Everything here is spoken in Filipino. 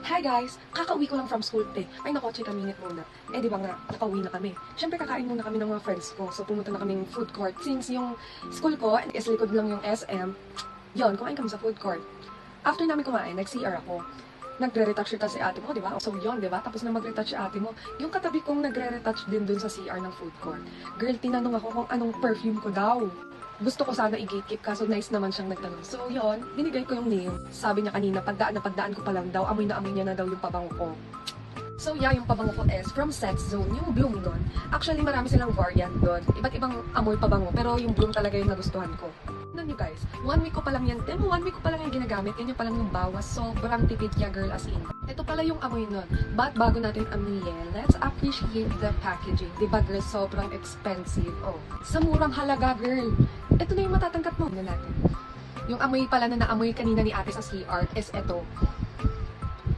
Hi guys! Kakauwi ko lang from school today. Ay nako, chika minute muna. Eh di ba nga, nakauwi na kami. Siyempre kakain muna kami ng mga friends ko. So pumunta na kaming food court. Since yung school ko is likod lang yung SM, yon, kumain kami sa food court. After namin kumain, nag-CR ako. Nagre-retouch ita si ate mo, di ba? So yon, di ba? Tapos na magre-retouch si ate mo. Yung katabi kong nagre-retouch din dun sa CR ng food court. Girl, tinanong ako kung anong perfume ko daw. Gusto ko sana i-gatekeep kaso nice naman siyang nagtanong. So yon, binigay ko yung name. Sabi niya kanina, pagdaan na pagdaan ko pa lang daw, amoy na amoy niya na daw yung pabango ko. So yeah, yung pabango ko is from Sex Zone, yung Bloom doon. Actually, marami silang variant doon. Iba't ibang amoy pabango, pero yung Bloom talaga yung nagustuhan ko. Ano nyo guys, 1 week ko pa lang yan. 1 week ko pa lang yung ginagamit. Yan yung pa lang yung bawas. Sobrang tipid kaya girl as in. Ito pala yung amoy nun. But bago natin amuyin, let's appreciate the packaging. Diba girl, sobrang expensive. Oh, sa murang halaga girl. Ito na yung matatanggap mo na natin. Yung amoy pala na naamoy kanina ni ate sa CR is ito.